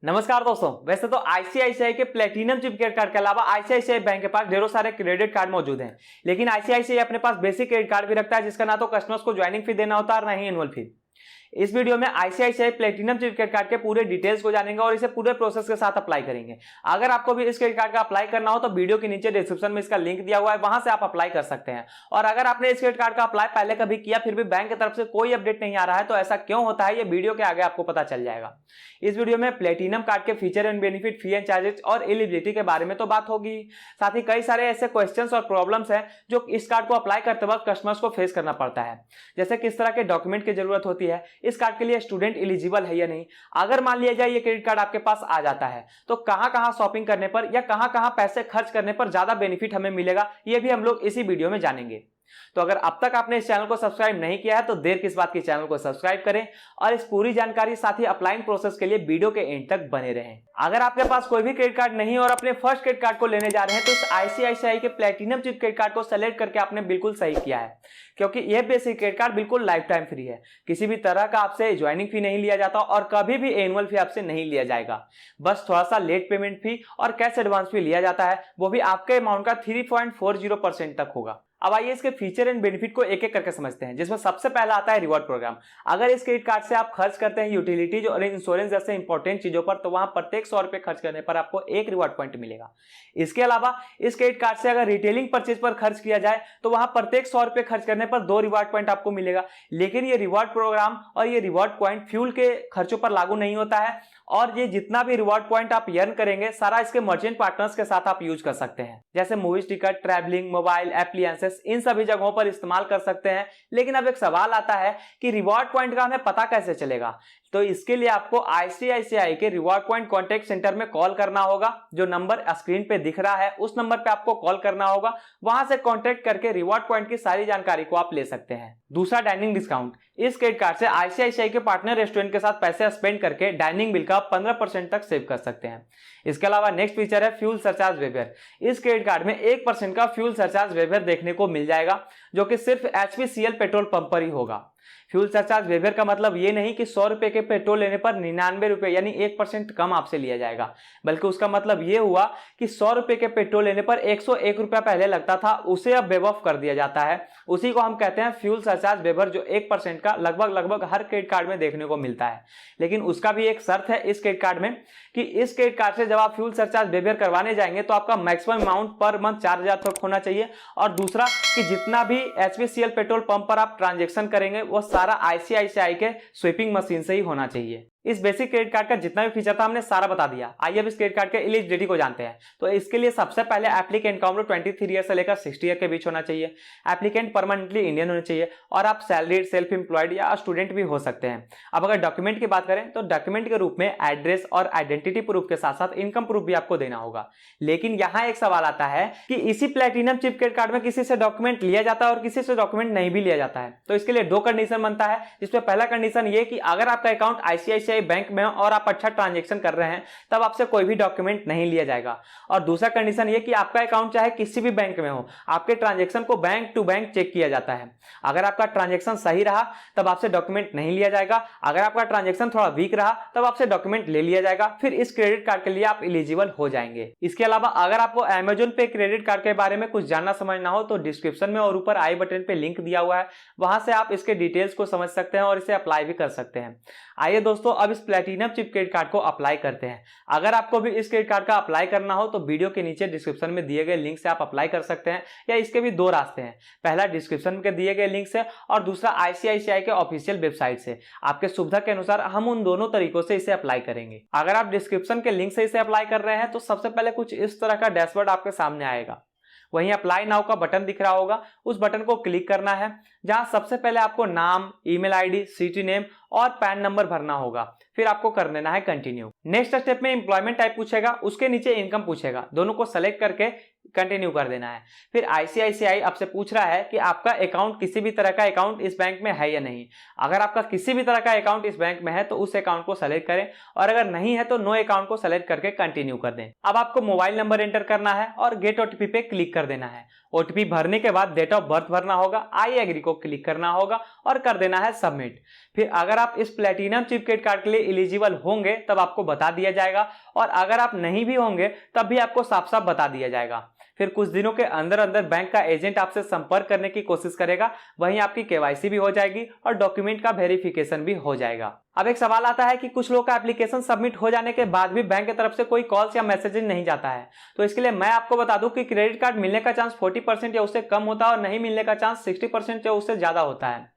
नमस्कार दोस्तों। वैसे तो आईसीआईसीआई के प्लेटिनम चिप क्रेडिट कार्ड के अलावा आईसीआईसीआई बैंक के पास ढेरों सारे क्रेडिट कार्ड मौजूद हैं, लेकिन आईसीआईसीआई अपने पास बेसिक क्रेडिट कार्ड भी रखता है जिसका ना तो कस्टमर्स को ज्वाइनिंग फी देना होता है और ना ही एनुअल फी। इस वीडियो में ICICI platinum chip credit card के पूरे डिटेल्स को जानेंगे और इसे पूरे प्रोसेस के साथ अप्लाई करेंगे। अगर आपको भी इस क्रेडिट कार्ड का अप्लाई करना हो तो वीडियो के नीचे डिस्क्रिप्शन में इसका लिंक दिया हुआ है, वहां से आप अप्लाई कर सकते हैं। और अगर आपने इस क्रेडिट कार्ड का अप्लाई पहले कभी किया फिर भी बैंक की तरफ से कोई अपडेट नहीं आ रहा है तो ऐसा क्यों होता है, ये वीडियो के आगे आपको पता चल जाएगा। इस वीडियो में प्लेटिनम कार्ड के feature and benefit, fee and charges और एलिजिबिलिटी के बारे में तो बात होगी, साथ ही कई सारे ऐसे क्वेश्चंस और प्रॉब्लम्स हैं जो इस कार्ड को अप्लाई करते वक्त कस्टमर्स को फेस करना पड़ता है। जैसे किस तरह के डॉक्यूमेंट की जरूरत होती है, इस कार्ड के लिए स्टूडेंट एलिजिबल है या नहीं, अगर मान लिया जाए ये क्रेडिट कार्ड आपके पास आ जाता है तो कहां-कहां शॉपिंग करने पर या कहां-कहां पैसे खर्च करने पर ज्यादा बेनिफिट हमें मिलेगा, ये भी हम लोग इसी वीडियो में जानेंगे। तो अगर अब तक आपने इस चैनल को सब्सक्राइब नहीं किया है तो देर किस बात की, चैनल को सब्सक्राइब करें और इस पूरी जानकारी साथ ही अप्लाइंग प्रोसेस के लिए वीडियो के एंड तक बने रहें। अगर आपके पास कोई भी क्रेडिट कार्ड नहीं और अपने फर्स्ट क्रेडिट कार्ड को लेने जा रहे हैं तो इस आईसीआईसीआई के प्लेटिनम चिप क्रेडिट कार्ड को सेलेक्ट करके आपने बिल्कुल सही किया है, क्योंकि यह बेसिक क्रेडिट कार्ड बिल्कुल लाइफ टाइम फ्री है। किसी भी तरह का आपसे ज्वाइनिंग फी नहीं लिया जाता और कभी भी एनुअल फी आपसे नहीं लिया जाएगा। बस थोड़ा सा लेट पेमेंट फी और कैश एडवांस फी लिया जाता है, वो भी आपके अमाउंट का 3.40% तक होगा। अब आइए इसके फीचर एंड बेनिफिट को एक एक करके समझते हैं, जिसमें सबसे पहला आता है रिवॉर्ड प्रोग्राम। अगर इस क्रेडिट कार्ड से आप खर्च करते हैं यूटिलिटीज और इंश्योरेंस जैसे इंपॉर्टेंट चीजों पर तो वहां प्रत्येक 100 रुपए खर्च करने पर आपको एक रिवॉर्ड पॉइंट मिलेगा। इसके अलावा इस क्रेडिट कार्ड से अगर रिटेलिंग परचेज पर खर्च किया जाए तो वहां प्रत्येक 100 रुपए खर्च करने पर 2 रिवॉर्ड पॉइंट आपको मिलेगा। लेकिन ये रिवॉर्ड प्रोग्राम और ये रिवॉर्ड पॉइंट फ्यूल के खर्चों पर लागू नहीं होता है और ये जितना भी रिवॉर्ड पॉइंट आप अर्न करेंगे सारा इसके मर्चेंट पार्टनर्स के साथ आप यूज कर सकते हैं, जैसे movies ticket, traveling, mobile appliances, इन सभी जगहों पर इस्तेमाल कर सकते हैं। लेकिन अब एक सवाल आता है कि रिवॉर्ड पॉइंट का हमें पता कैसे चलेगा, तो इसके लिए आपको आईसीआईसीआई के रिवॉर्ड पॉइंट कॉन्टैक्ट सेंटर में कॉल करना होगा। जो नंबर स्क्रीन पे दिख रहा है उस नंबर पे आपको कॉल करना होगा, वहां से कॉन्टैक्ट करके रिवॉर्ड पॉइंट की सारी जानकारी को आप ले सकते हैं। दूसरा, डाइनिंग डिस्काउंट। इस क्रेडिट कार्ड से आईसीआईसीआई के पार्टनर रेस्टोरेंट के साथ पैसे स्पेंड करके डाइनिंग बिल का 15% तक सेव कर सकते हैं। इसके अलावा नेक्स्ट फीचर है फ्यूल सरचार्ज वेवर। इस क्रेडिट कार्ड में 1% का फ्यूल सरचार्ज वेवर देखने को मिल जाएगा, जो कि सिर्फ एचपीसीएल पेट्रोल पंप पर ही होगा। फ्यूल सरचार्ज वेवर का मतलब ये नहीं कि 100 रुपए के पेट्रोल लेने पर 99 रुपए यानी 1% कम आपसे लिया जाएगा, बल्कि उसका मतलब ये हुआ कि 100 रुपए के पेट्रोल लेने पर 101 रुपया पहले लगता था, उसे अब वेव ऑफ कर दिया जाता है। उसी को हम कहते हैं फ्यूल सरचार्ज वेवर, जो 1% का लगभग हर क्रेडिट कार्ड में देखने को मिलता है। लेकिन उसका भी एक शर्त है इस क्रेडिट कार्ड में कि इस क्रेडिट कार्ड से जब आप फ्यूल सरचार्ज वेवर करवाने जाएंगे तो आपका मैक्सिमम अमाउंट पर मंथ 4000 तक होना चाहिए। और दूसरा कि जितना भी एचपीसीएल पेट्रोल पंप पर आप ट्रांजेक्शन करेंगे वो सारा आईसीआईसीआई के स्वीपिंग मशीन से ही होना चाहिए। इस बेसिक क्रेडिट कार्ड का जितना भी फीचर था हमने सारा बता दिया। आइए अब इस क्रेडिट कार्ड के एलिजिबिलिटी को जानते हैं। तो इसके लिए सबसे पहले एप्लीकेंट का उम्र 23 ईयर से लेकर 60 ईयर के बीच होना चाहिए। एप्लीकेंट परमानेंटली इंडियन होने चाहिए और आप सैलरीड, सेल्फ एम्प्लॉयड या स्टूडेंट भी हो सकते हैं। अब अगर डॉक्यूमेंट की बात करें तो डॉक्यूमेंट के रूप में एड्रेस और आइडेंटिटी प्रूफ के साथ साथ इनकम प्रूफ भी आपको देना होगा। लेकिन यहाँ एक सवाल आता है कि इसी प्लेटिनम चिप क्रेडिट कार्ड में किसी से डॉक्यूमेंट लिया जाता है और किसी से डॉक्यूमेंट नहीं भी लिया जाता है। तो इसके लिए 2 कंडीशन बनता है, जिसमें पहला कंडीशन ये कि अगर आपका अकाउंट आईसीआईसीआई बैंक में और आप अच्छा ट्रांजैक्शन कर रहे हैं तब आपसे कोई भी डॉक्यूमेंट नहीं लिया जाएगा। और दूसरा कंडीशन ये कि आपका अकाउंट चाहे किसी भी बैंक में हो, आपके ट्रांजैक्शन को बैंक टू बैंक चेक किया जाता है। अगर आपका ट्रांजैक्शन सही रहा तब आपसे डॉक्यूमेंट नहीं लिया जाएगा, अगर आपका ट्रांजैक्शन थोड़ा वीक रहा तब आपसे डॉक्यूमेंट ले लिया जाएगा। फिर इस क्रेडिट कार्ड के लिए आप एलिजिबल हो जाएंगे। इसके अलावा अगर आपको अमेजॉन पे क्रेडिट कार्ड के बारे में कुछ जानना समझना हो तो डिस्क्रिप्शन में और ऊपर आई बटन पे लिंक दिया हुआ है, वहां से आप इसके डिटेल्स को समझ सकते हैं और इसे अप्लाई भी कर सकते हैं। आइए दोस्तों अब इस प्लेटिनम चिप क्रेडिट कार्ड को अप्लाई करते हैं। अगर आपको भी इस क्रेडिट कार्ड का अप्लाई करना हो तो वीडियो के नीचे डिस्क्रिप्शन में दिए गए लिंक से आप अप्लाई कर सकते हैं, या इसके भी 2 रास्ते हैं। पहला डिस्क्रिप्शन के दिए गए लिंक से और दूसरा आईसीआईसीआई के ऑफिशियल वेबसाइट से। आपके सुविधा के अनुसार हम उन दोनों तरीकों से इसे अप्लाई करेंगे। अगर आप डिस्क्रिप्शन के लिंक से इसे अप्लाई कर रहे हैं तो सबसे पहले कुछ इस तरह का डैशबोर्ड आपके सामने आएगा। वहीं अप्लाई नाउ का बटन दिख रहा होगा, उस बटन को क्लिक करना है, जहां सबसे पहले आपको नाम, ईमेल आईडी, सिटी नेम और पैन नंबर भरना होगा। फिर आपको कर देना है कंटिन्यू। नेक्स्ट स्टेप में एम्प्लॉयमेंट टाइप पूछेगा, उसके नीचे इनकम पूछेगा। दोनों को सेलेक्ट करके कंटिन्यू कर देना है। फिर आईसीआईसीआई आपसे पूछ रहा है कि आपका अकाउंट, किसी भी तरह का अकाउंट इस बैंक में है या नहीं। अगर आपका किसी भी तरह का अकाउंट इस बैंक में है तो उस अकाउंट को सेलेक्ट करें, और अगर नहीं है तो नो अकाउंट को सेलेक्ट करके कंटिन्यू कर दें। अब आपको मोबाइल नंबर एंटर करना है और गेट ओटीपी पे क्लिक कर देना है। ओटीपी भरने के बाद डेट ऑफ बर्थ भरना होगा, आई एग्री को क्लिक करना होगा और कर देना है सबमिट। फिर अगर आप इस प्लेटिनम चिप क्रेडिट कार्ड के लिए एलिजिबल होंगे तब आपको बता दिया जाएगा, और अगर आप नहीं भी होंगे तब भी आपको साफ साफ बता दिया जाएगा। फिर कुछ दिनों के अंदर अंदर बैंक का एजेंट आपसे संपर्क करने की कोशिश करेगा, वहीं आपकी केवाईसी भी हो जाएगी और डॉक्यूमेंट का वेरिफिकेशन भी हो जाएगा। अब एक सवाल आता है कि कुछ लोग का एप्लीकेशन सबमिट हो जाने के बाद भी बैंक की तरफ से कोई कॉल्स या मैसेजेस नहीं जाता है। तो इसके लिए मैं आपको बता दूं कि क्रेडिट कार्ड मिलने का चांस 40% या उससे कम होता है, और नहीं मिलने का चांस 60% या उससे ज्यादा होता है।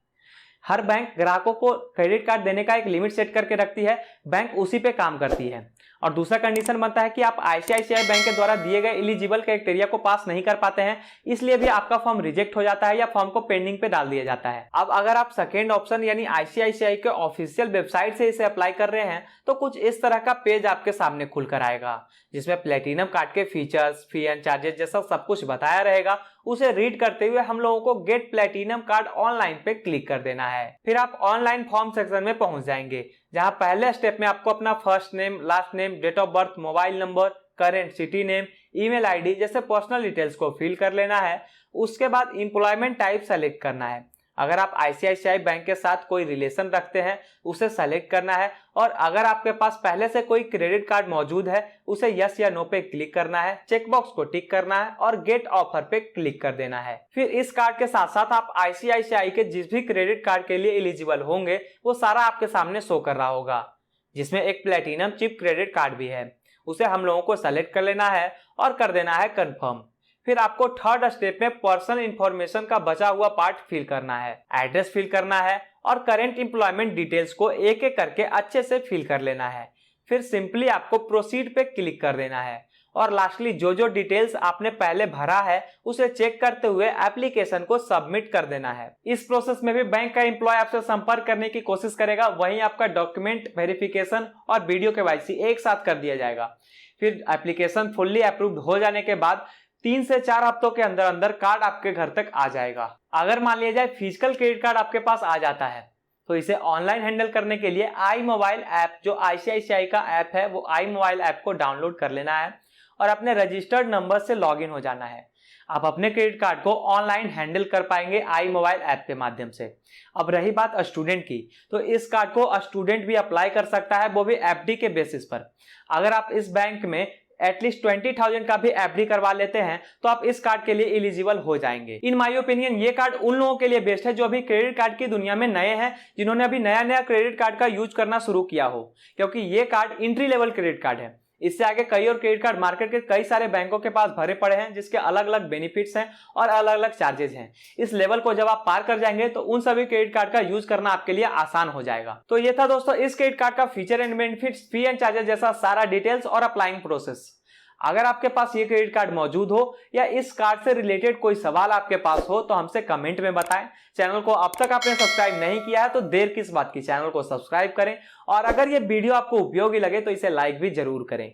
हर बैंक ग्राहकों को क्रेडिट कार्ड देने का एक लिमिट सेट करके रखती है, बैंक उसी पे काम करती है। और दूसरा कंडीशन बनता है कि आप आईसीआईसीआई बैंक के द्वारा दिए गए एलिजिबल क्राइटेरिया को पास नहीं कर पाते हैं, इसलिए भी आपका फॉर्म रिजेक्ट हो जाता है या फॉर्म को पेंडिंग पे डाल दिया जाता है। अब अगर आप सेकेंड ऑप्शन यानी आईसीआईसीआई के ऑफिशियल वेबसाइट से इसे अप्लाई कर रहे हैं तो कुछ इस तरह का पेज आपके सामने खुलकर आएगा, जिसमें प्लेटिनम कार्ड के फीचर्स, फी एंड चार्जेस जैसा सब कुछ बताया रहेगा। उसे रीड करते हुए हम लोगों को गेट प्लेटिनम कार्ड ऑनलाइन पे क्लिक कर देना है। फिर आप ऑनलाइन फॉर्म सेक्शन में पहुंच जाएंगे, जहां पहले स्टेप में आपको अपना first name, last name, date of birth, mobile number, current city name, email ID जैसे पर्सनल डिटेल्स को फिल कर लेना है। उसके बाद एम्प्लॉयमेंट टाइप सेलेक्ट करना है। अगर आप आईसीआईसीआई बैंक के साथ कोई रिलेशन रखते हैं उसे सेलेक्ट करना है, और अगर आपके पास पहले से कोई क्रेडिट कार्ड मौजूद है उसे यस या नो पे क्लिक करना है, चेकबॉक्स को टिक करना है और गेट ऑफर पे क्लिक कर देना है। फिर इस कार्ड के साथ साथ आप आईसीआईसीआई के जिस भी क्रेडिट कार्ड के लिए एलिजिबल होंगे वो सारा आपके सामने शो कर रहा होगा, जिसमें एक प्लेटिनम चिप क्रेडिट कार्ड भी है। उसे हम लोगों को सेलेक्ट कर लेना है और कर देना है कंफर्म। फिर आपको थर्ड स्टेप में पर्सनल इंफॉर्मेशन का बचा हुआ पार्ट फिल करना है, एड्रेस फिल करना है और करेंट एम्प्लॉयमेंट डिटेल्स को एक एक करके अच्छे से फिल कर लेना है। फिर सिंपली आपको प्रोसीड पे क्लिक कर देना है, और लास्टली जो जो डिटेल्स आपने पहले भरा है उसे चेक करते हुए एप्लीकेशन को सबमिट कर देना है। इस प्रोसेस में भी बैंक का एम्प्लॉय आपसे संपर्क करने की कोशिश करेगा, वहीं आपका डॉक्यूमेंट वेरिफिकेशन और वीडियो केवाईसी एक साथ कर दिया जाएगा। फिर एप्लीकेशन फुल्ली अप्रूव्ड हो जाने के बाद 3 से 4 हफ्तों के अंदर अंदर कार्ड आपके घर तक आ जाएगा। अगर मान लिया जाए फिजिकल क्रेडिट कार्ड आपके पास आ जाता है तो इसे ऑनलाइन हैंडल करने के लिए आई मोबाइल ऐप, जो आईसीआईसीआई का ऐप है, वो आई मोबाइल ऐप को डाउनलोड कर लेना है और अपने रजिस्टर्ड नंबर से लॉगिन हो जाना है। आप अपने क्रेडिट कार्ड को ऑनलाइन हैंडल कर पाएंगे आई मोबाइल ऐप के माध्यम से। अब रही बात स्टूडेंट की, तो इस कार्ड को स्टूडेंट भी अप्लाई कर सकता है, वो भी एफडी के बेसिस पर। अगर आप इस बैंक में एटलीस्ट 20,000 का भी एफडी करवा लेते हैं तो आप इस कार्ड के लिए एलिजिबल हो जाएंगे। इन माय ओपिनियन ये कार्ड उन लोगों के लिए बेस्ट है जो अभी क्रेडिट कार्ड की दुनिया में नए हैं, जिन्होंने अभी नया नया क्रेडिट कार्ड का यूज करना शुरू किया हो, क्योंकि ये card entry level credit card है। इससे आगे कई और क्रेडिट कार्ड मार्केट के कई सारे बैंकों के पास भरे पड़े हैं, जिसके अलग अलग बेनिफिट्स हैं और अलग अलग चार्जेस हैं। इस लेवल को जब आप पार कर जाएंगे तो उन सभी क्रेडिट कार्ड का यूज करना आपके लिए आसान हो जाएगा। तो ये था दोस्तों इस क्रेडिट कार्ड का feature and benefits, fee and charges जैसा सारा डिटेल्स और अप्लाइंग प्रोसेस। अगर आपके पास ये क्रेडिट कार्ड मौजूद हो या इस कार्ड से रिलेटेड कोई सवाल आपके पास हो तो हमसे कमेंट में बताएं। चैनल को अब तक आपने सब्सक्राइब नहीं किया है तो देर किस बात की, चैनल को सब्सक्राइब करें, और अगर ये वीडियो आपको उपयोगी लगे तो इसे लाइक भी जरूर करें।